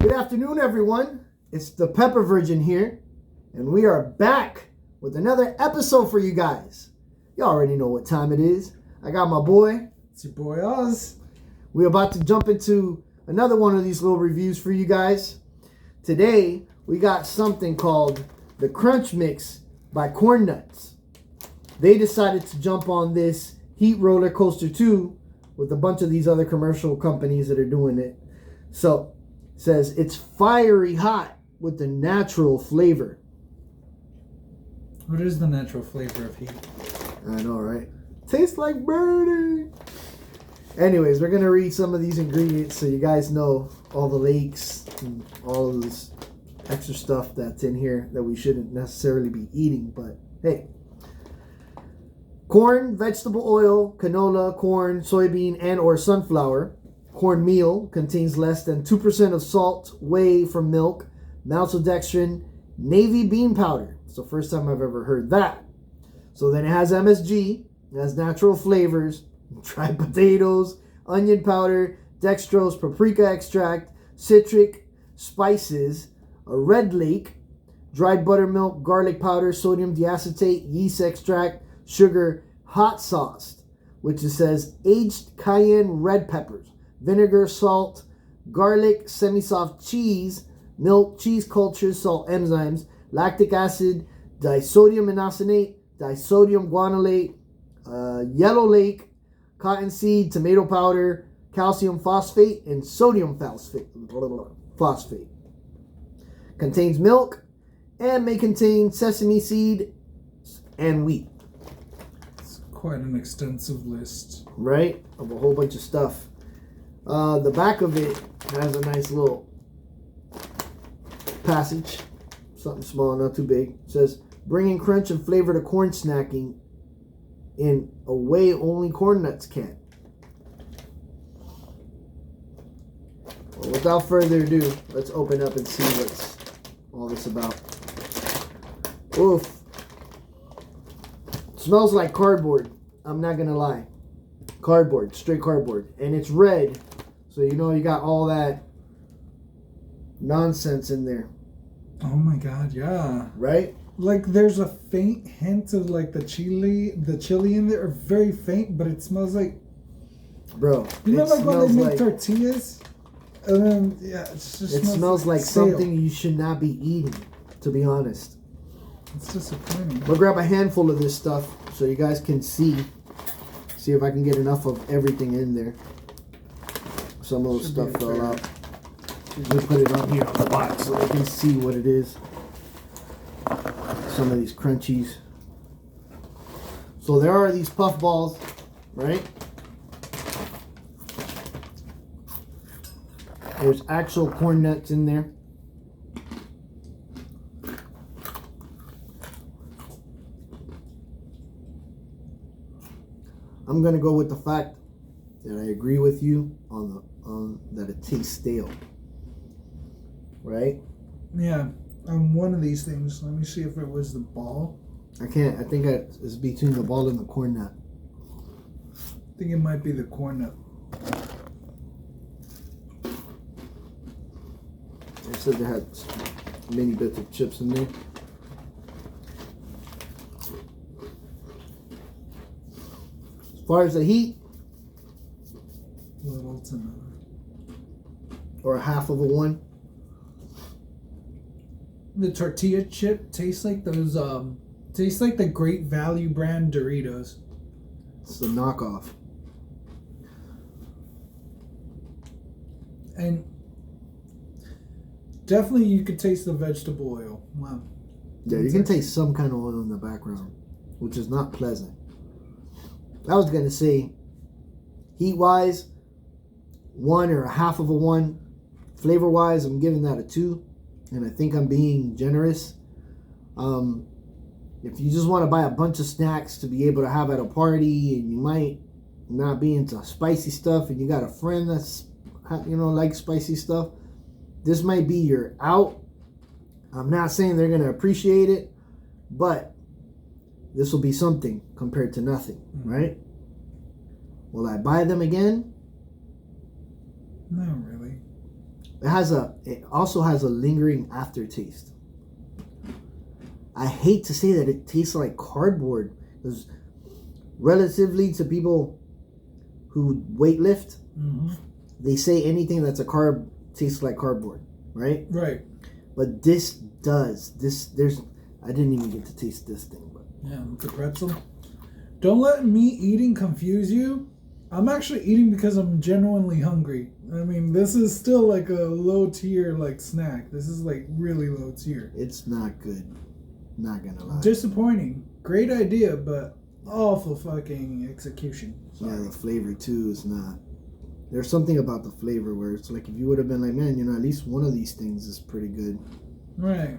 Good afternoon, everyone. It's the Pepper Virgin here, and we are back with another episode for you guys. You already know what time it is. I got my boy. It's your boy Oz. We're about to jump into another one of these little reviews for you guys. Today, we got something called the Crunch Mix by Corn Nuts. They decided to jump on this heat roller coaster too, with a bunch of these other commercial companies that are doing it. So, it says it's fiery hot with the natural flavor. What is the natural flavor of heat? I know, right? Tastes like burning. Anyways, we're going to read some of these ingredients so you guys know all the lakes and all of this extra stuff that's in here that we shouldn't necessarily be eating. But hey, corn, vegetable oil, canola, corn, soybean, and or sunflower. Cornmeal contains less than 2% of salt, whey from milk, maltodextrin, navy bean powder. It's the first time I've ever heard that. So then it has MSG, it has natural flavors, dried potatoes, onion powder, dextrose, paprika extract, citric, spices, a red lake, dried buttermilk, garlic powder, sodium deacetate, yeast extract, sugar, hot sauce, which it says aged cayenne red peppers, vinegar, salt, garlic, semi-soft cheese, milk, cheese cultures, salt enzymes, lactic acid, disodium inosonate, disodium guanylate, yellow lake, cottonseed, tomato powder, calcium phosphate, and sodium phosphate. Contains milk and may contain sesame seed and wheat. It's quite an extensive list. Right? Of a whole bunch of stuff. The back of it has a nice little passage. Something small, not too big. It says, bringing crunch and flavor to corn snacking in a way only Corn Nuts can. Well, without further ado, let's open up and see what's all this about. Oof. Smells like cardboard. I'm not gonna lie. Cardboard, straight cardboard. And it's red, so you know you got all that nonsense in there. Oh my god, yeah. Right? Like there's a faint hint of like the chili in there, very faint, but it smells like, bro, you know, like when they make like tortillas, and then yeah, it smells like stale. something you should not be eating, to be honest. It's disappointing. We'll grab a handful of this stuff so you guys can see if I can get enough of everything in there. Some of the stuff fell out. Let me put it on here on the box so they can see what it is. Some of these crunchies. So there are these puff balls, right? There's actual corn nuts in there. I'm gonna go with the fact that I agree with you on that it tastes stale. Right? Yeah. On one of these things, let me see if it was the ball. I can't. I think it's between the ball and the corn nut. I think it might be the corn nut. They said they had many bits of chips in there. As far as the heat, Little to none. or a half of a one. The tortilla chip tastes like those tastes like the Great Value brand Doritos. It's the knockoff. And definitely you could taste the vegetable oil. Wow. Yeah, you can taste some kind of oil in the background, which is not pleasant. I was gonna say, heat-wise, 1 or a half of a 1. Flavor-wise, I'm giving that a 2. And I think I'm being generous. If you just want to buy a bunch of snacks to be able to have at a party, and you might not be into spicy stuff, and you got a friend that's, likes spicy stuff, this might be your out. I'm not saying they're going to appreciate it, but this will be something compared to nothing, right? Will I buy them again? Not really. It also has a lingering aftertaste. I hate to say that it tastes like cardboard, because relatively to people who weightlift, they say anything that's a carb tastes like cardboard, right? Right. But this does. I didn't even get to taste this thing, but yeah, the pretzel. Don't let me eating confuse you. I'm actually eating because I'm genuinely hungry. I mean, this is still like a low tier like snack. This is like really low tier. it's not good. Not gonna lie. Disappointing. Great idea, but awful fucking execution. Sorry. Yeah, the flavor too is not. There's something about the flavor where it's like if you would have been like, man, at least one of these things is pretty good. Right.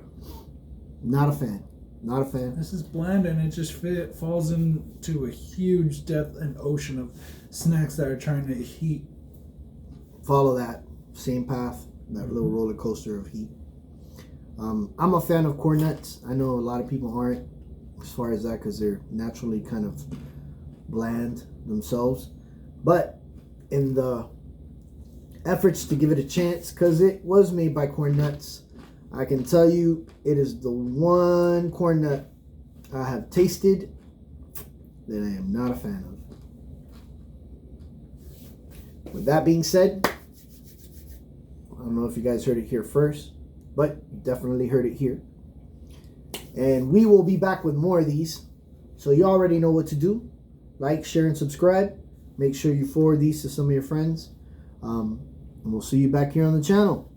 Not a fan. Not a fan. This is bland, and it just falls into a huge depth and ocean of snacks that are trying to heat. Follow that same path, that little roller coaster of heat. I'm a fan of corn nuts. I know a lot of people aren't as far as that because they're naturally kind of bland themselves. But in the efforts to give it a chance, because it was made by Corn Nuts, I can tell you it is the one corn nut I have tasted that I am not a fan of. With that being said, I don't know if you guys heard it here first, but you definitely heard it here. And we will be back with more of these. So you already know what to do. Like, share, and subscribe. Make sure you forward these to some of your friends. And we'll see you back here on the channel.